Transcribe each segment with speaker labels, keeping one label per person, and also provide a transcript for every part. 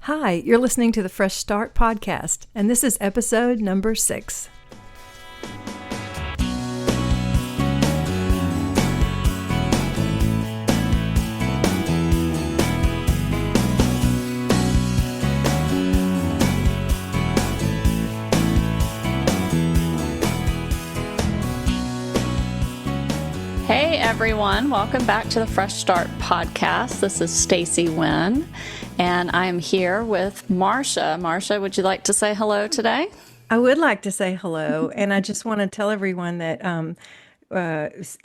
Speaker 1: Hi, you're listening to the Fresh Start podcast, and this is episode number 6.
Speaker 2: Hey everyone, welcome back to the Fresh Start podcast. This is Stacey Wynn, and I'm here with Marsha. Marsha, would you like to say hello today?
Speaker 1: I would like to say hello, and I just want to tell everyone that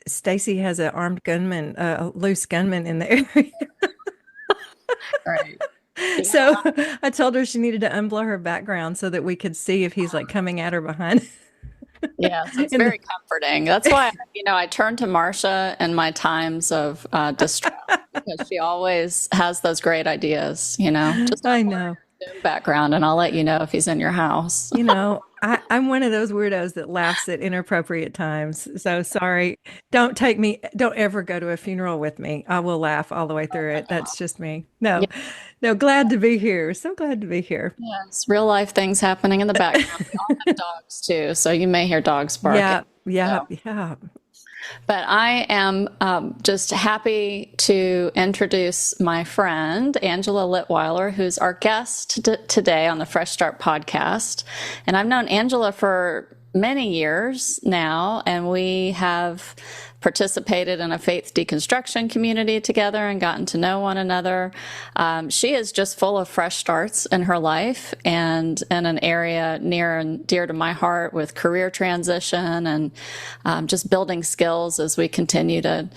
Speaker 1: Stacey has an armed gunman, a loose gunman in the area.
Speaker 2: Right.
Speaker 1: So I told her she needed to unblow her background so that we could see if he's like coming at her behind.
Speaker 2: Yes, it's very comforting. That's why, I turn to Marsha in my times of distress because she always has those great ideas, just
Speaker 1: I know.
Speaker 2: background, and I'll let you know if he's in your house.
Speaker 1: I'm one of those weirdos that laughs at inappropriate times. So sorry. Don't ever go to a funeral with me. I will laugh all the way through it. That's just me. No, glad to be here. So glad to be here.
Speaker 2: Yes, real life things happening in the background. We all have dogs too, so you may hear dogs barking.
Speaker 1: Yeah.
Speaker 2: But I am just happy to introduce my friend, Angela Litwiler, who's our guest today on the Fresh Start podcast. And I've known Angela for many years now, and we have participated in a faith deconstruction community together and gotten to know one another. She is just full of fresh starts in her life and in an area near and dear to my heart with career transition and just building skills as we continue to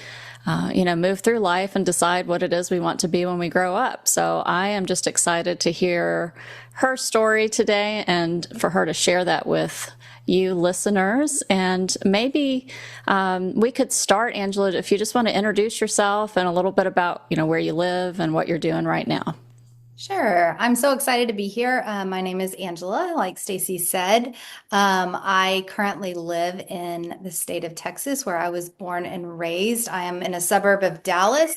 Speaker 2: move through life and decide what it is we want to be when we grow up. So I am just excited to hear her story today and for her to share that with you listeners. And maybe we could start, Angela, if you just want to introduce yourself and a little bit about, where you live and what you're doing right now.
Speaker 3: Sure. I'm so excited to be here. My name is Angela, like Stacey said. I currently live in the state of Texas, where I was born and raised. I am in a suburb of Dallas.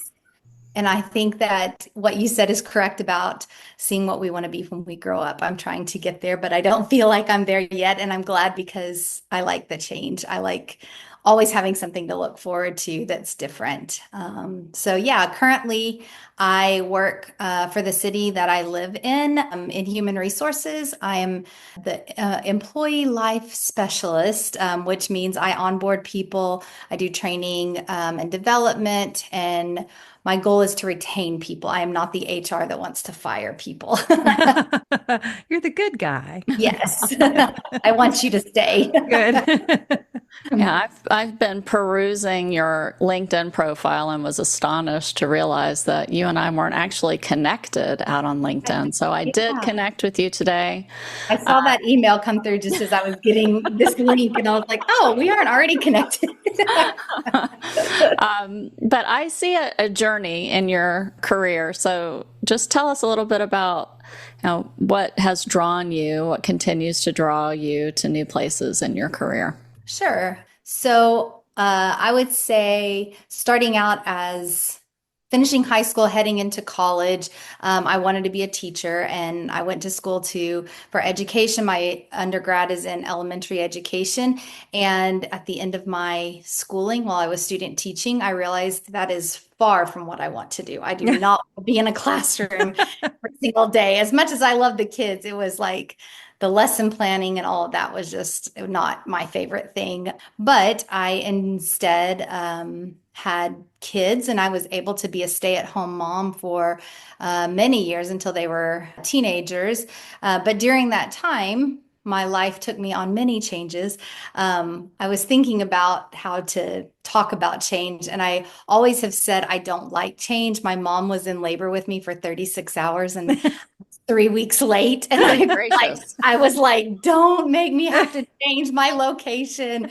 Speaker 3: And I think that what you said is correct about seeing what we want to be when we grow up. I'm trying to get there, but I don't feel like I'm there yet. And I'm glad because I like the change. I like always having something to look forward to that's different. Currently I work for the city that I live in human resources. I am the employee life specialist, which means I onboard people. I do training and development, and my goal is to retain people. I am not the HR that wants to fire people.
Speaker 1: You're the good guy.
Speaker 3: Yes. I want you to stay.
Speaker 1: Good.
Speaker 2: Yeah, I've been perusing your LinkedIn profile and was astonished to realize that you and I weren't actually connected out on LinkedIn. So I did connect with you today.
Speaker 3: I saw that email come through just as I was getting this link, and I was like, oh, we aren't already connected.
Speaker 2: But I see a journey in your career. So just tell us a little bit about what has drawn you, what continues to draw you to new places in your career.
Speaker 3: Sure. So I would say starting out as finishing high school, heading into college, I wanted to be a teacher, and I went to school for education. My undergrad is in elementary education. And at the end of my schooling, while I was student teaching, I realized that is far from what I want to do. I do not want to be in a classroom every single day. As much as I love the kids, it was like the lesson planning and all of that was just not my favorite thing. But I instead had kids, and I was able to be a stay-at-home mom for many years until they were teenagers. But during that time, my life took me on many changes. I was thinking about how to talk about change, and I always have said I don't like change. My mom was in labor with me for 36 hours and 3 weeks late, and I was like, don't make me have to change my location.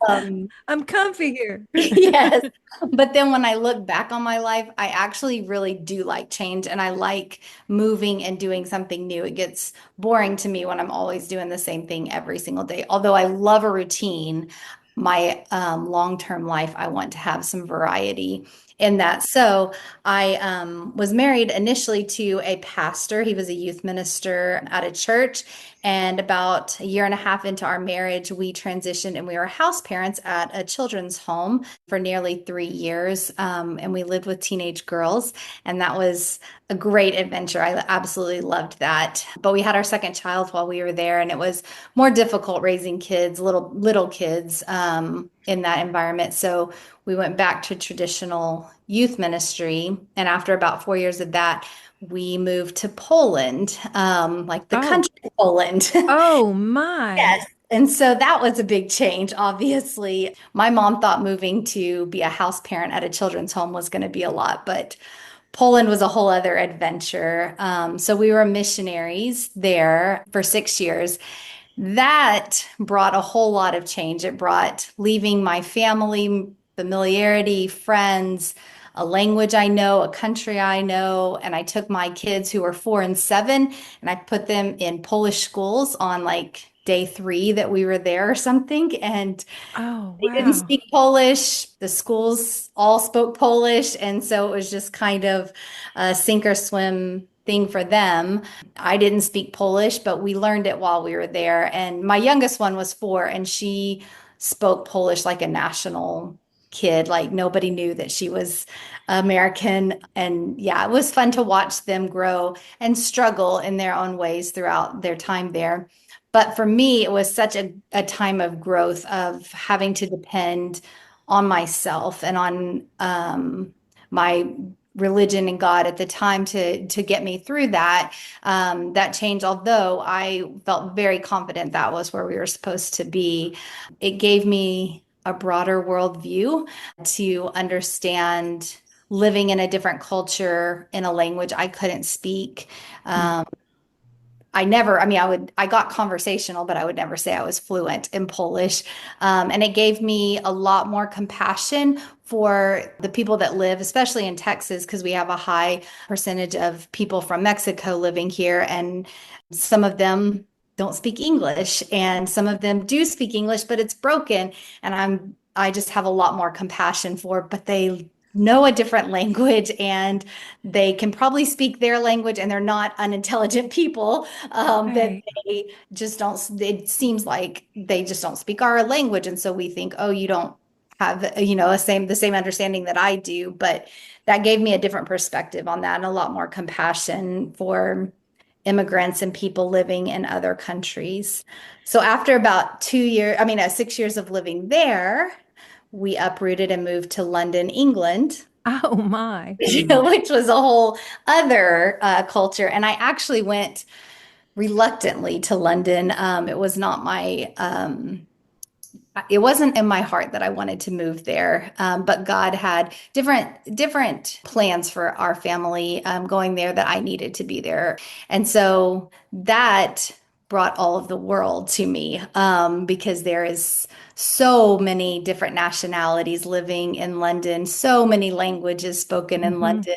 Speaker 1: I'm comfy here.
Speaker 3: Yes. But then when I look back on my life, I actually really do like change, and I like moving and doing something new. It gets boring to me when I'm always doing the same thing every single day. Although I love a routine, my long-term life, I want to have some variety. in that. So I was married initially to a pastor. He was a youth minister at a church. And about a year and a half into our marriage, we transitioned and we were house parents at a children's home for nearly 3 years. And we lived with teenage girls. And that was a great adventure. I absolutely loved that. But we had our second child while we were there, and it was more difficult raising kids, little kids, in that environment. So we went back to traditional youth ministry. And after about 4 years of that, we moved to Poland, like the
Speaker 1: Oh,
Speaker 3: country of Poland.
Speaker 1: oh my.
Speaker 3: Yes. And so that was a big change, obviously. My mom thought moving to be a house parent at a children's home was going to be a lot, but Poland was a whole other adventure. So we were missionaries there for 6 years. That brought a whole lot of change. It brought leaving my family, familiarity, friends, a language I know, a country I know, and I took my kids who were 4 and 7 and I put them in Polish schools on like day 3 that we were there or something. And
Speaker 1: Oh,
Speaker 3: they didn't
Speaker 1: wow.
Speaker 3: speak Polish. The schools all spoke Polish. And so it was just kind of a sink or swim thing for them. I didn't speak Polish, but we learned it while we were there. And my youngest one was 4, and she spoke Polish like a national kid. Like nobody knew that she was American. And yeah, it was fun to watch them grow and struggle in their own ways throughout their time there. But for me, it was such a time of growth of having to depend on myself and on my religion and God at the time to get me through that. That change, although I felt very confident that was where we were supposed to be, it gave me a broader worldview to understand living in a different culture in a language I couldn't speak.
Speaker 1: Mm.
Speaker 3: I got conversational, but I would never say I was fluent in Polish. And it gave me a lot more compassion for the people that live, especially in Texas, because we have a high percentage of people from Mexico living here, and some of them don't speak English, and some of them do speak English, but it's broken. And I just have a lot more compassion for, but they know a different language and they can probably speak their language and they're not unintelligent people, that
Speaker 1: Right.
Speaker 3: they just don't, it seems like they just don't speak our language. And so we think, oh, you don't have, the same understanding that I do. But that gave me a different perspective on that and a lot more compassion for immigrants and people living in other countries. So after about 2 years, 6 years of living there, we uprooted and moved to London, England,
Speaker 1: Oh my.
Speaker 3: which was a whole other culture. And I actually went reluctantly to London. It was not it wasn't in my heart that I wanted to move there, but God had different plans for our family going there that I needed to be there, and so that brought all of the world to me, because there is so many different nationalities living in London, so many languages spoken in
Speaker 1: Mm-hmm.
Speaker 3: London.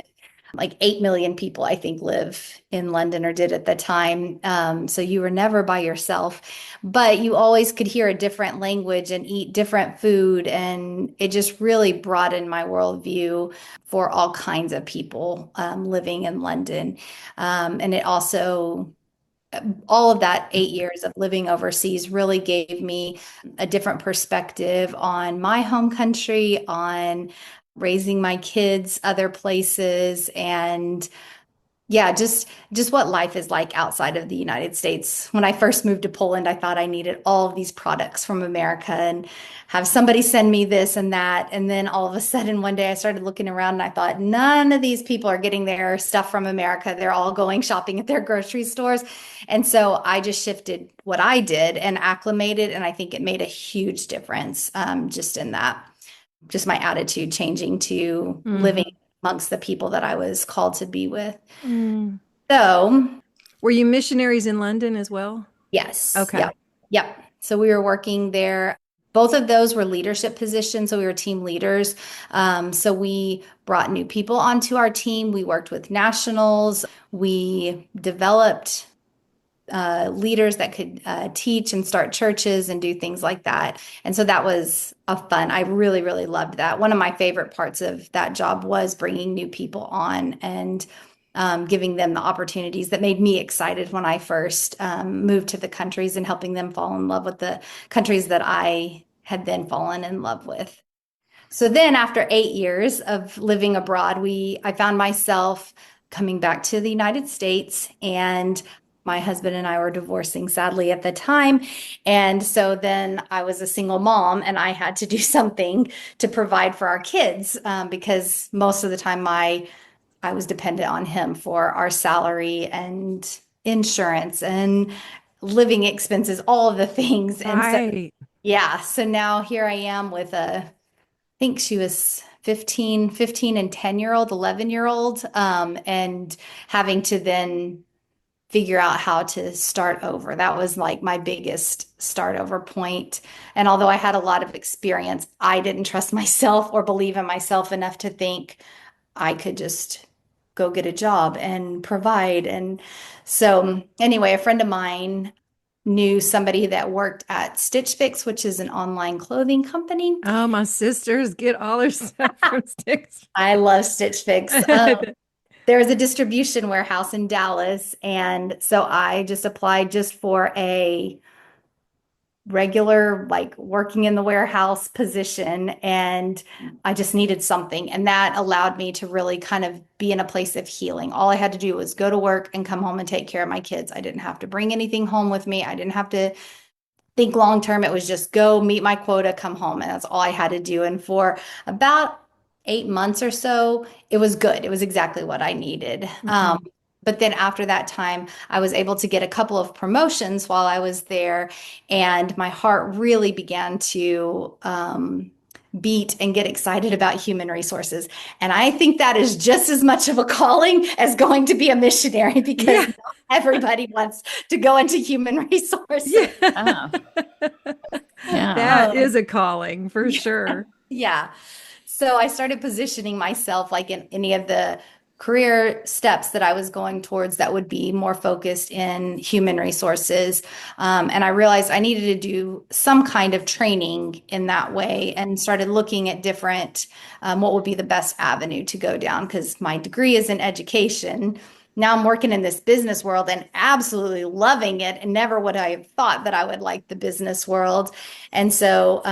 Speaker 3: Like 8 million people, I think, live in London or did at the time. So you were never by yourself, but you always could hear a different language and eat different food. And it just really broadened my worldview for all kinds of people living in London. And it also, all of that 8 years of living overseas really gave me a different perspective on my home country, on raising my kids other places, and yeah, just what life is like outside of the United States. When I first moved to Poland, I thought I needed all of these products from America and have somebody send me this and that. And then all of a sudden one day I started looking around and I thought none of these people are getting their stuff from America. They're all going shopping at their grocery stores. And so I just shifted what I did and acclimated, and I think it made a huge difference, just in that, just my attitude changing to living
Speaker 1: Mm-hmm.
Speaker 3: amongst the people that I was called to be with.
Speaker 1: Mm.
Speaker 3: So,
Speaker 1: Were you missionaries in London as well?
Speaker 3: yes,
Speaker 1: Okay.
Speaker 3: yep, yep. So we were working there. Both of those were leadership positions. So we were team leaders. So we brought new people onto our team. We worked with nationals. We developed leaders that could teach and start churches and do things like that. And so that was a fun. I really, really loved that. One of my favorite parts of that job was bringing new people on and giving them the opportunities that made me excited when I first moved to the countries and helping them fall in love with the countries that I had then fallen in love with. So then after 8 years of living abroad, I found myself coming back to the United States, and my husband and I were divorcing sadly at the time. And so then I was a single mom and I had to do something to provide for our kids, because most of the time I was dependent on him for our salary and insurance and living expenses, all of the things. And so
Speaker 1: Right.
Speaker 3: yeah, so now here I am with think she was 15 and 10-year-old, 11-year-old, and having to then figure out how to start over. That was like my biggest start over point. And although I had a lot of experience, I didn't trust myself or believe in myself enough to think I could just go get a job and provide. And so, anyway, a friend of mine knew somebody that worked at Stitch Fix, which is an online clothing company.
Speaker 1: Oh, my sisters get all their stuff from Sticks.
Speaker 3: I love Stitch Fix. There was a distribution warehouse in Dallas, and so I just applied just for a regular, like working in the warehouse position, and I just needed something. And that allowed me to really kind of be in a place of healing. All I had to do was go to work and come home and take care of my kids. I didn't have to bring anything home with me. I didn't have to think long term. It was just go meet my quota, come home. And that's all I had to do. And for about 8 months or so, it was good. It was exactly what I needed.
Speaker 1: Mhm.
Speaker 3: But then after that time, I was able to get a couple of promotions while I was there. And my heart really began to beat and get excited about human resources. And I think that is just as much of a calling as going to be a missionary because
Speaker 1: Yeah.
Speaker 3: not everybody wants to go into human resources.
Speaker 1: Yeah.
Speaker 2: Oh, yeah.
Speaker 1: That is
Speaker 3: Um,
Speaker 1: a calling for sure.
Speaker 3: yeah. So I started positioning myself like in any of the career steps that I was going towards that would be more focused in human resources. And I realized I needed to do some kind of training in that way and started looking at different, what would be the best avenue to go down because my degree is in education. Now I'm working in this business world and absolutely loving it. And never would I have thought that I would like the business world. And so,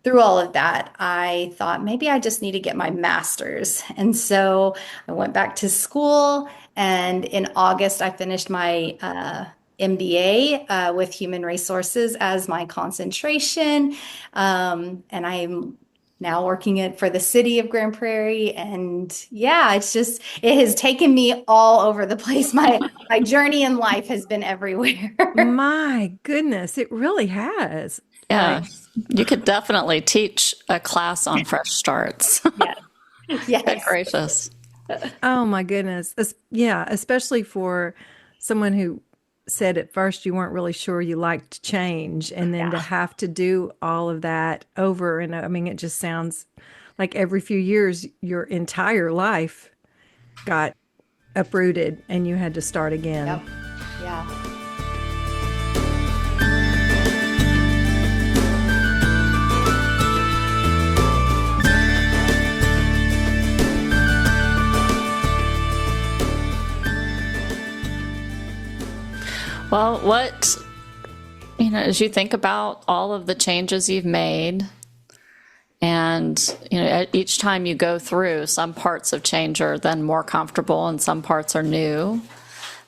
Speaker 3: through all of that, I thought maybe I just need to get my master's. And so I went back to school, and in August, I finished my MBA with human resources as my concentration. And I'm now working for the city of Grand Prairie. And yeah, it has taken me all over the place. My journey in life has been everywhere.
Speaker 1: My goodness, it really has.
Speaker 2: Yeah.
Speaker 1: Like,
Speaker 2: You could definitely teach a class on fresh starts.
Speaker 3: Yes.
Speaker 2: Good
Speaker 3: Yes.
Speaker 2: gracious.
Speaker 1: oh my goodness. Yeah, especially for someone who said at first you weren't really sure you liked change, and then to
Speaker 3: Yeah.
Speaker 1: have to do all of that over and I mean, it just sounds like every few years your entire life got uprooted and you had to start again.
Speaker 3: Yep. Yeah.
Speaker 2: Well, as you think about all of the changes you've made, and, each time you go through, some parts of change are then more comfortable and some parts are new.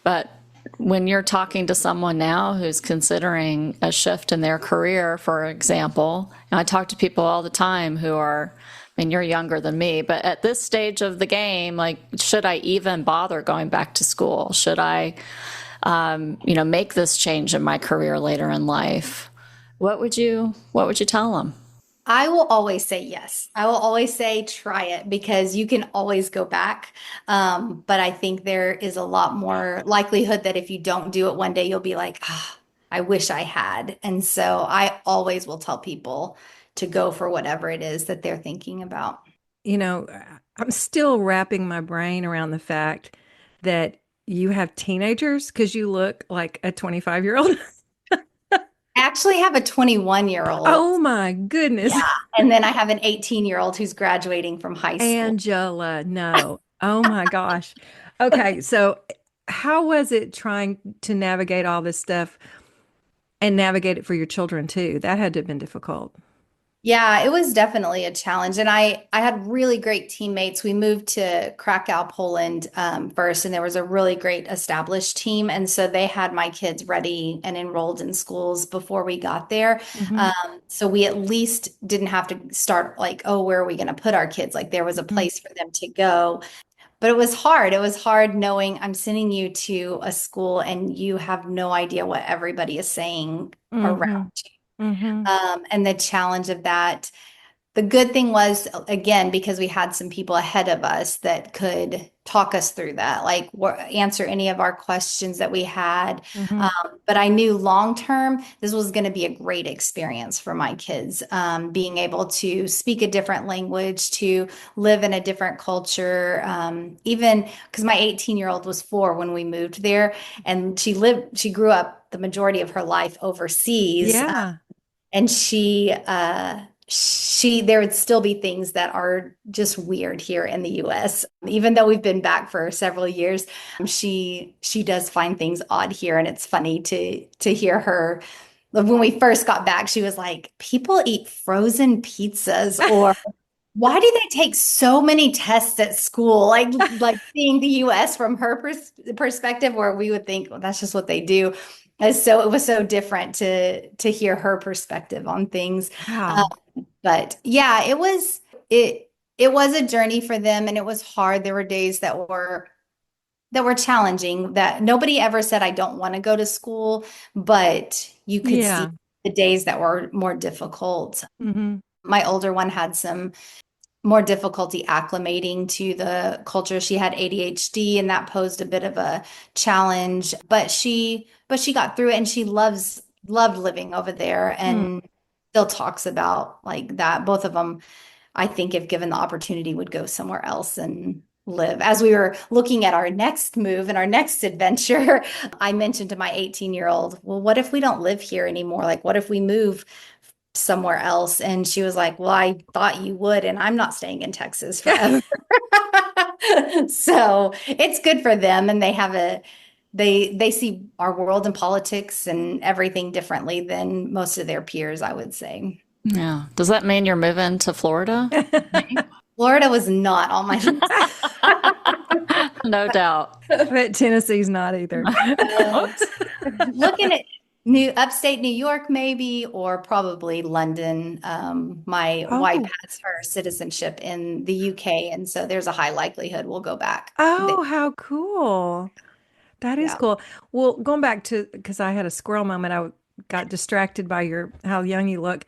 Speaker 2: But when you're talking to someone now who's considering a shift in their career, for example, and I talk to people all the time who are, I mean, you're younger than me, but at this stage of the game, like, should I even bother going back to school? Should I, make this change in my career later in life? What would you tell them?
Speaker 3: I will always say yes. I will always say try it because you can always go back. But I think there is a lot more likelihood that if you don't do it one day, you'll be like, ah, I wish I had. And so I always will tell people to go for whatever it is that they're thinking about.
Speaker 1: You know, I'm still wrapping my brain around the fact that you have teenagers? Because you look like a 25-year-old.
Speaker 3: I actually have a 21-year-old.
Speaker 1: Oh my
Speaker 3: Yeah.
Speaker 1: goodness.
Speaker 3: And then I have an 18-year-old who's graduating from high school.
Speaker 1: Angela, no. Oh my gosh. Okay, so how was it trying to navigate all this stuff and navigate it for your children too? That had to have been difficult.
Speaker 3: Yeah, it was definitely a challenge. And I had really great teammates. We moved to Krakow, Poland first, and there was a really great established team. And so they had my kids ready and enrolled in schools before we got there.
Speaker 1: Hmm.
Speaker 3: So we at least didn't have to start like, oh, where are we going to put our kids? Like there was a place for them to go. But it was hard. It was hard knowing I'm sending you to a school and you have no idea what everybody is saying around
Speaker 1: Hmm.
Speaker 3: you.
Speaker 1: Hmm.
Speaker 3: And the challenge of that. The good thing was, again, because we had some people ahead of us that could talk us through that, like answer any of our questions that we had.
Speaker 1: Hmm.
Speaker 3: Um, but I knew long term, this was going to be a great experience for my kids, being able to speak a different language, to live in a different culture. Even because my 18-year-old was 4 when we moved there, and she grew up the majority of her life overseas.
Speaker 1: Yeah.
Speaker 3: And there would still be things that are just weird here in the US. Even though we've been back for several years, she does find things odd here, and it's funny to hear her. When we first got back, she was like, "People eat frozen pizzas," or "Why do they take so many tests at school?" Like seeing the US from her perspective, where we would think, well, that's just what they do. And so it was so different to hear her perspective on things. Uh,
Speaker 1: Wow.
Speaker 3: but yeah, it was a journey for them, and it was hard. There were days that were challenging, that nobody ever said I don't want to go to school, but you could see
Speaker 1: Yeah.
Speaker 3: the days that were more difficult.
Speaker 1: Hmm.
Speaker 3: My older one had some more difficulty acclimating to the culture. She had ADHD, and that posed a bit of a challenge, but she got through it, and she loved living over there, and still talks about like that. Both of them, I think, if given the opportunity, would go somewhere else and live. As we were looking at our next move and our next adventure, I mentioned to my 18-year-old, well, what if we don't live here anymore? Like, what if we move somewhere else? And she was like, well, I thought you would, and I'm not staying in Texas forever. So it's good for them, and they see our world and politics and everything differently than most of their peers, I would say.
Speaker 2: Yeah. Does that mean you're moving to Florida?
Speaker 3: Florida was not on my list.
Speaker 2: No doubt.
Speaker 1: But Tennessee's not either.
Speaker 2: Oops.
Speaker 3: Looking at New upstate New York, maybe, or probably London. My wife
Speaker 1: Oh,
Speaker 3: has her citizenship in the UK, and so there's a high likelihood we'll go back there.
Speaker 1: oh, how cool. That is
Speaker 3: Yeah.
Speaker 1: cool. Well, going back to because I had a squirrel moment, got distracted by your how young you look,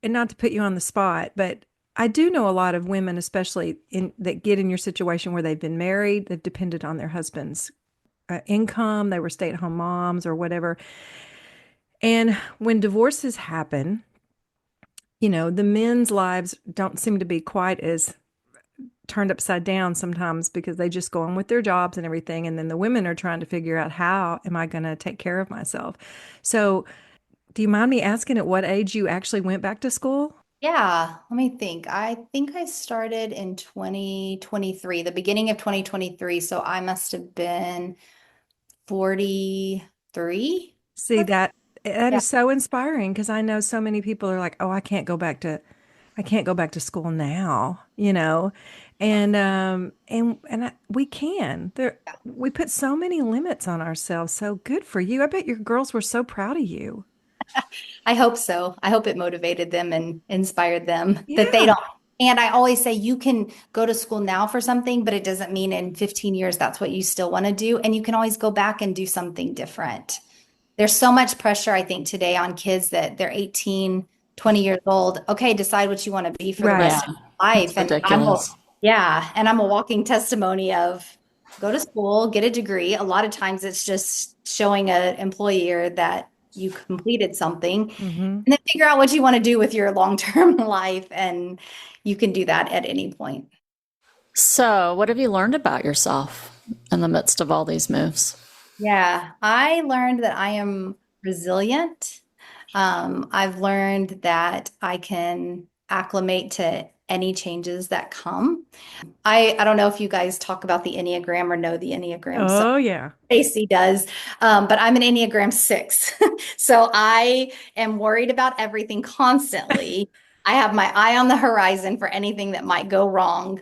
Speaker 1: and not to put you on the spot, but I do know a lot of women, especially in that get in your situation where they've been married, they've depended on their husband's income, they were stay-at-home moms or whatever. And when divorces happen, the men's lives don't seem to be quite as turned upside down sometimes because they just go on with their jobs and everything. And then the women are trying to figure out how am I going to take care of myself? So, do you mind me asking at what age you actually went back to school?
Speaker 3: Yeah, let me think. I think I started in 2023, the beginning of 2023. So I must have been 43.
Speaker 1: See that
Speaker 3: Yeah.
Speaker 1: is so inspiring because I know so many people are like, "Oh, I can't go back to school now." We can. We put so many limits on ourselves. So good for you. I bet your girls were so proud of you.
Speaker 3: I hope so. I hope it motivated them and inspired them that they
Speaker 1: Yeah.
Speaker 3: don't. And I always say you can go to school now for something, but it doesn't mean in 15 years that's what you still want to do. And you can always go back and do something different. There's so much pressure, I think, today on kids that they're 18, 20 years old. Okay, decide what you want to be for the
Speaker 1: Right.
Speaker 2: Yeah.
Speaker 3: rest of your
Speaker 2: It's
Speaker 3: life.
Speaker 2: ridiculous.
Speaker 3: Yeah, and I'm a walking testimony of go to school, get a degree. A lot of times it's just showing an employer that you completed something,
Speaker 1: Hmm.
Speaker 3: and then figure out what you want to do with your long-term life. And you can do that at any point.
Speaker 2: So, what have you learned about yourself? in the midst of all these moves?
Speaker 3: Yeah, I learned that I am resilient. I've learned that I can acclimate to any changes that come. I don't know if you guys talk about the Enneagram or know the Enneagram. So
Speaker 1: Oh, yeah.
Speaker 3: Stacey does, but I'm an Enneagram 6. So I am worried about everything constantly. I have my eye on the horizon for anything that might go wrong.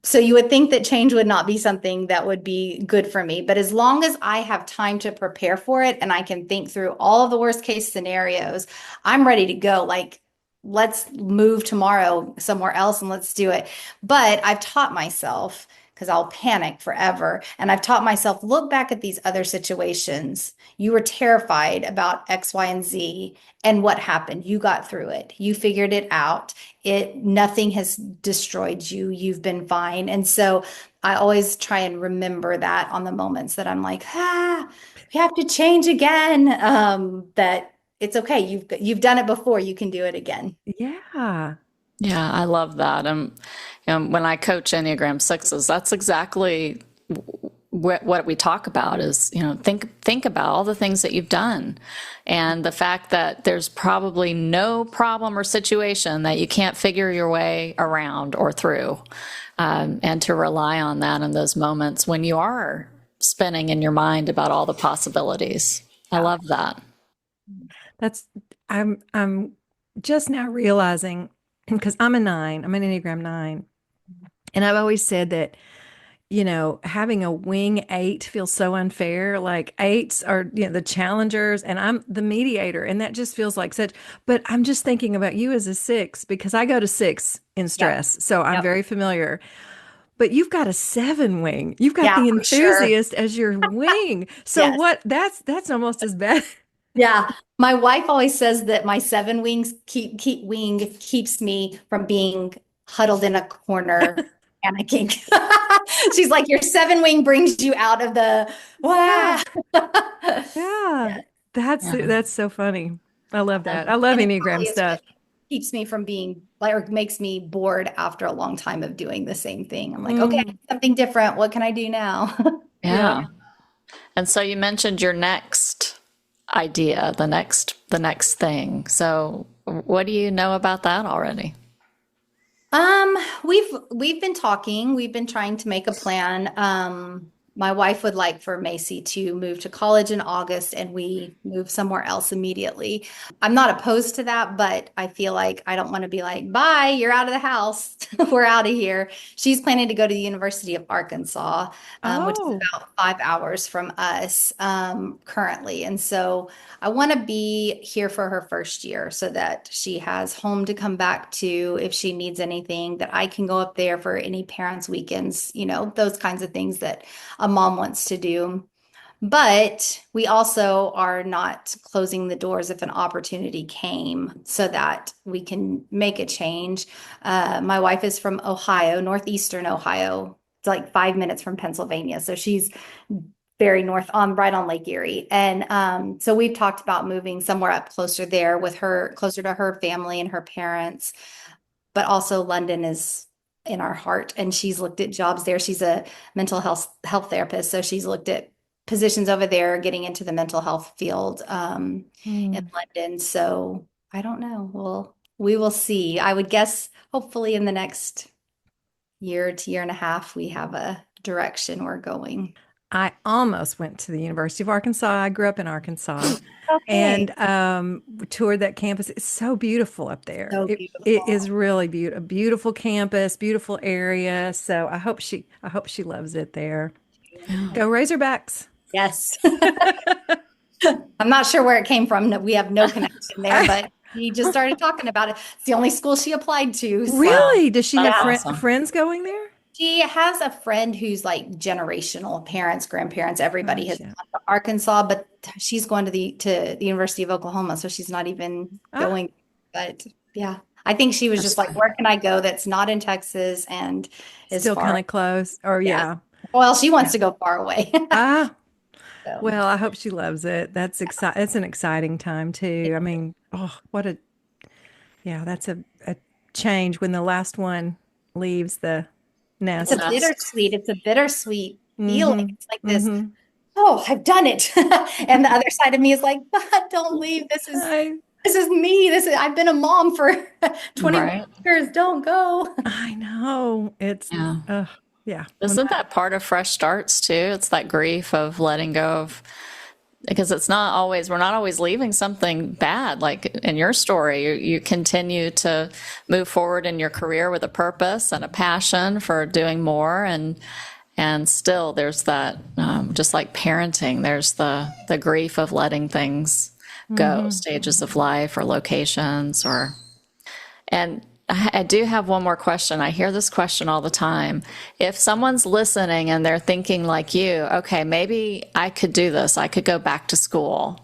Speaker 3: So you would think that change would not be something that would be good for me. But as long as I have time to prepare for it and I can think through all of the worst case scenarios, I'm ready to go. Like, let's move tomorrow somewhere else and let's do it. But I've taught myself because I'll panic forever. And I've taught myself, look back at these other situations. You were terrified about X, Y, and Z. And what happened? You got through it. You figured it out. Nothing has destroyed you. You've been fine. And so I always try and remember that on the moments that I'm like, we have to change again. That it's okay. You've done it before. You can do it again.
Speaker 1: Yeah.
Speaker 2: Yeah, I love that. When I coach Enneagram sixes, that's exactly what we talk about is, think about all the things that you've done and the fact that there's probably no problem or situation that you can't figure your way around or through. And to rely on that in those moments when you are spinning in your mind about all the possibilities. I love that.
Speaker 1: That's I'm just now realizing because I'm a 9, I'm an Enneagram 9. And I've always said that, having a wing 8 feels so unfair. Like eights are, the challengers and I'm the mediator. And that just feels like such, but I'm just thinking about you as a 6 because I go to 6 in
Speaker 3: Yep.
Speaker 1: stress. So I'm
Speaker 3: Yep.
Speaker 1: very familiar. But you've got a 7 wing. You've got
Speaker 3: Yeah,
Speaker 1: the
Speaker 3: for sure.
Speaker 1: enthusiast as your wing. So
Speaker 3: Yes.
Speaker 1: what that's almost as bad.
Speaker 3: Yeah. My wife always says that my 7 wings keep wing keeps me from being huddled in a corner panicking. She's like, your 7 wing brings you out of the
Speaker 1: Yeah.
Speaker 3: wow.
Speaker 1: Yeah.
Speaker 3: Yeah.
Speaker 2: Yeah.
Speaker 1: That's so funny. I love that. I love
Speaker 3: And it
Speaker 1: Enneagram
Speaker 3: probably is what
Speaker 1: stuff.
Speaker 3: keeps me from being like or makes me bored after a long time of doing the same thing. I'm like, okay,
Speaker 1: Mm,
Speaker 3: something different. What can I do now?
Speaker 1: yeah.
Speaker 2: Yeah. And so you mentioned your next idea, the next thing. So what do you know about that already?
Speaker 3: We've been talking. We've been trying to make a plan. My wife would like for Macy to move to college in August and we move somewhere else immediately. I'm not opposed to that, but I feel like I don't want to be like, bye, you're out of the house. We're out of here. She's planning to go to the University of Arkansas, which is
Speaker 1: Oh,
Speaker 3: about 5 hours from us, currently. And so I want to be here for her first year so that she has home to come back to if she needs anything, that I can go up there for any parents' weekends, those kinds of things that a mom wants to do. But we also are not closing the doors if an opportunity came so that we can make a change. My wife is from Ohio, northeastern Ohio. It's like 5 minutes from Pennsylvania. So she's very north on right on Lake Erie. And so we've talked about moving somewhere up closer there with her, closer to her family and her parents. But also London is in our heart and she's looked at jobs there. She's a mental health therapist. So she's looked at positions over there getting into the mental health field in
Speaker 1: mm.
Speaker 3: London. So I don't know. We will see. I would guess hopefully in the next year to year and a half, we have a direction we're going.
Speaker 1: I almost went to the University of Arkansas. I grew up in Arkansas
Speaker 3: Okay.
Speaker 1: and toured that campus. It's so beautiful up there.
Speaker 3: So
Speaker 1: It is
Speaker 3: beautiful.
Speaker 1: really beautiful, beautiful campus, beautiful area. So I hope she loves it there.
Speaker 2: Yeah.
Speaker 1: Go Razorbacks.
Speaker 3: Yes. I'm not sure where it came from. We have no connection there, but he just started talking about it. It's the only school she applied to. So
Speaker 2: Wow.
Speaker 1: Really? Does she have
Speaker 2: That's awesome.
Speaker 1: friends going there?
Speaker 3: she has a friend who's like generational parents, grandparents, everybody has
Speaker 1: Gotcha.
Speaker 3: gone to Arkansas, but she's going to the University of Oklahoma, so she's not even
Speaker 1: Ah,
Speaker 3: going. But yeah, I think she was
Speaker 2: That's
Speaker 3: just like, where can I go that's not in Texas and is
Speaker 1: still kind
Speaker 3: far?
Speaker 1: of close. Or
Speaker 3: Yeah.
Speaker 1: yeah.
Speaker 3: Well, she wants to go far away.
Speaker 1: Ah,
Speaker 3: So
Speaker 1: well, I hope she loves it. That's exciting. It's an exciting time too. I mean, oh, yeah, that's a change when the last one leaves the
Speaker 3: it's
Speaker 2: the
Speaker 3: a
Speaker 1: nest.
Speaker 2: nest.
Speaker 3: bittersweet. It's a bittersweet feeling.
Speaker 1: Mm-hmm.
Speaker 3: It's like this,
Speaker 1: Mm-hmm.
Speaker 3: oh, I've done it. And the other side of me is like, but don't leave.
Speaker 1: I
Speaker 3: This is me. I've been a mom for 21
Speaker 2: Right.
Speaker 3: years. Don't go.
Speaker 1: I know. It's
Speaker 2: Yeah.
Speaker 1: yeah. When
Speaker 2: Isn't that part of fresh starts too? It's that grief of letting go of, because it's not always, we're not always leaving something bad. Like in your story, you continue to move forward in your career with a purpose and a passion for doing more. And still there's that, just like parenting, there's the grief of letting things go,
Speaker 1: mm-hmm.
Speaker 2: stages of life or locations or, and I do have one more question. I hear this question all the time. If someone's listening and they're thinking like you, okay, maybe I could do this, I could go back to school.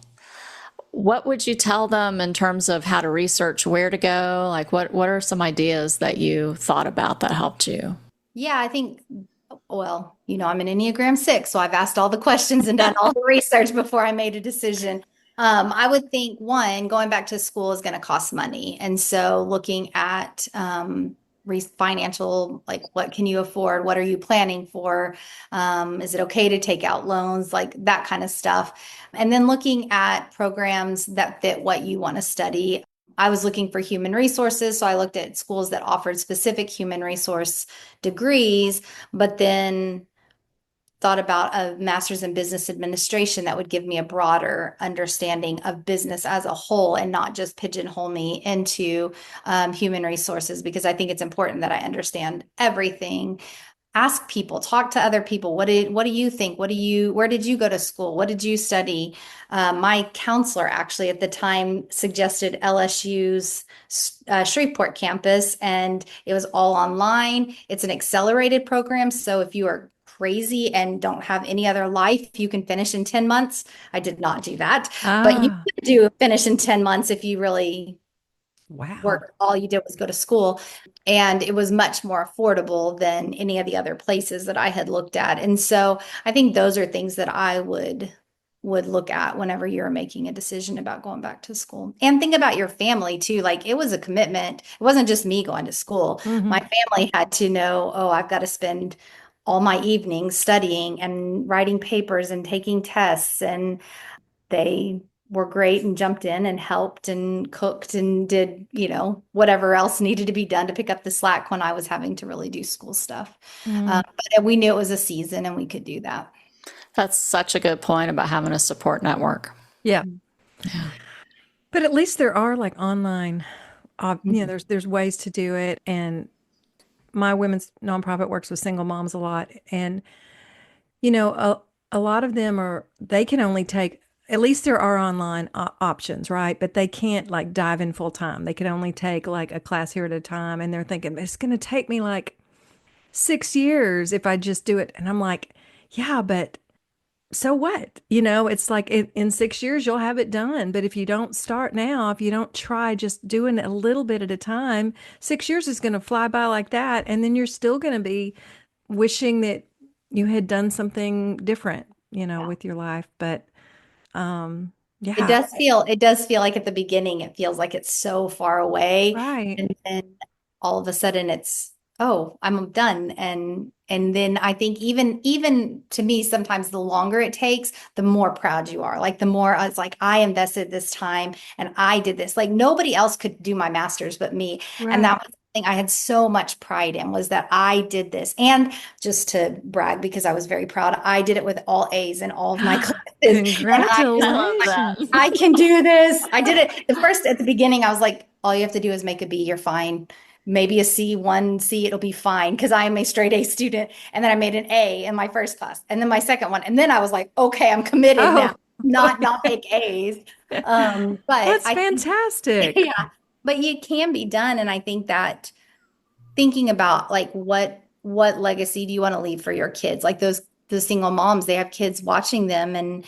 Speaker 2: What would you tell them in terms of how to research where to go? Like what are some ideas that you thought about that helped you?
Speaker 3: Yeah, I think, well, I'm an Enneagram 6, so I've asked all the questions and done all the research before I made a decision. I would think one, going back to school is going to cost money. And so looking at financial, like what can you afford? What are you planning for? Is it okay to take out loans? Like that kind of stuff. And then looking at programs that fit what you want to study. I was looking for human resources, so I looked at schools that offered specific human resource degrees, but then thought about a master's in business administration that would give me a broader understanding of business as a whole and not just pigeonhole me into human resources, because I think it's important that I understand everything. Ask people, talk to other people. What do you think? Where did you go to school? What did you study? My counselor actually at the time suggested LSU's Shreveport campus, and it was all online. It's an accelerated program, so if you are crazy and don't have any other life, you can finish in 10 months. I did not do that, but you
Speaker 1: Ah,
Speaker 3: could do finish in 10 months if you really
Speaker 1: wow.
Speaker 3: work. All you did was go to school, and it was much more affordable than any of the other places that I had looked at. And so I think those are things that I would look at whenever you're making a decision about going back to school. And think about your family too. Like it was a commitment. It wasn't just me going to school. My
Speaker 1: Mm-hmm.
Speaker 3: family had to know, oh, I've got to spend all my evenings studying and writing papers and taking tests, and they were great and jumped in and helped and cooked and did, whatever else needed to be done to pick up the slack when I was having to really do school stuff.
Speaker 1: Mm.
Speaker 3: But we knew it was a season and we could do that.
Speaker 2: That's such a good point about having a support network.
Speaker 1: Yeah. But at least there are like online,
Speaker 3: Mhm.
Speaker 1: there's ways to do it. And my women's nonprofit works with single moms a lot. And, a lot of them they can only take, at least there are online options, right? But they can't like dive in full time. They can only take like a class here at a time. And they're thinking, it's going to take me like 6 years if I just do it. And I'm like, yeah, but so what? It's like in 6 years, you'll have it done. But if you don't start now, if you don't try just doing a little bit at a time, 6 years is going to fly by like that. And then you're still going to be wishing that you had done something different, with your life. But
Speaker 3: It
Speaker 1: yeah,
Speaker 3: does it does feel like at the beginning, it feels like it's so far away.
Speaker 1: right.
Speaker 3: And then all of a sudden oh, I'm done. And then I think even to me, sometimes the longer it takes, the more proud you are. Like the more I was like, I invested this time and I did this. Like nobody else could do my master's but me. And
Speaker 1: Right.
Speaker 3: that was the thing I had so much pride in, was that I did this. And just to brag, because I was very proud, I did it with all A's in all of my classes. And I just
Speaker 2: I love
Speaker 1: Congratulations.
Speaker 2: that.
Speaker 3: I can do this. I did it at the beginning. I was like, all you have to do is make a B, you're fine. Maybe a C, one C, it'll be fine, because I am a straight A student. And then I made an A in my first class, and then my second one. And then I was like, okay, I'm committed now,
Speaker 1: Oh,
Speaker 3: not make A's. But
Speaker 1: that's
Speaker 3: I think,
Speaker 1: fantastic.
Speaker 3: yeah, but it can be done. And I think that thinking about like what legacy do you want to leave for your kids? Like the single moms, they have kids watching them, and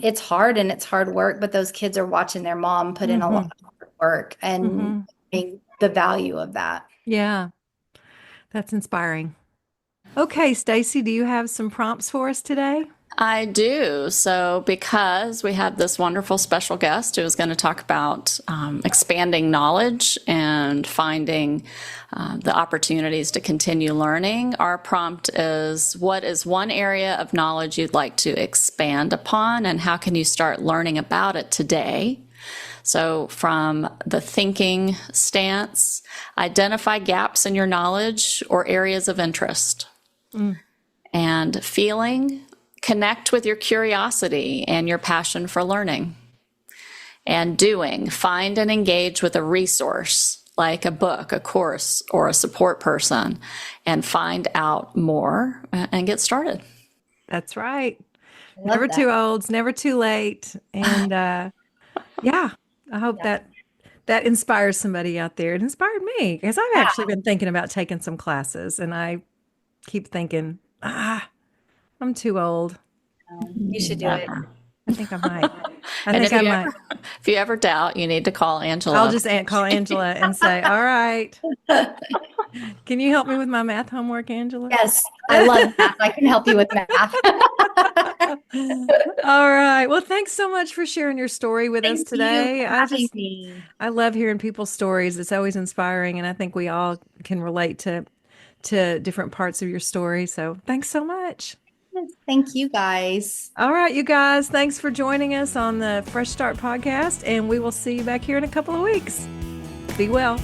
Speaker 3: it's hard and it's hard work, but those kids are watching their mom put in a lot
Speaker 1: Hmm.
Speaker 3: of hard work and
Speaker 1: Hmm.
Speaker 3: the value of that.
Speaker 1: Yeah, that's inspiring. Okay, Stacey, do you have some prompts for us today?
Speaker 2: I do. So, because we have this wonderful special guest who is going to talk about expanding knowledge and finding the opportunities to continue learning, our prompt is, what is one area of knowledge you'd like to expand upon, and how can you start learning about it today? So, from the thinking stance, identify gaps in your knowledge or areas of interest. And feeling, connect with your curiosity and your passion for learning. And doing, find and engage with a resource like a book, a course, or a support person, and find out more and get started.
Speaker 1: That's right.
Speaker 3: I love
Speaker 1: Never
Speaker 3: that.
Speaker 1: too old, it's never too late. And yeah, I hope that inspires somebody out there. It inspired me because I've
Speaker 3: Yeah.
Speaker 1: actually been thinking about taking some classes, and I keep thinking, I'm too old.
Speaker 3: You should do it.
Speaker 2: Never.
Speaker 1: I think I might. I
Speaker 2: And
Speaker 1: think I might.
Speaker 2: if you ever doubt, you need to call Angela.
Speaker 1: I'll just call Angela and say, all right, can you help me with my math homework, Angela?
Speaker 3: Yes, I love math. I can help you with math.
Speaker 1: All right. Well, thanks so much for sharing your story with us
Speaker 3: Thank
Speaker 1: today.
Speaker 3: you for having me.
Speaker 1: I love hearing people's stories. It's always inspiring, and I think we all can relate to different parts of your story. So, thanks so much.
Speaker 3: Thank you, guys.
Speaker 1: All right, you guys, thanks for joining us on the Fresh Start podcast, and we will see you back here in a couple of weeks. Be well.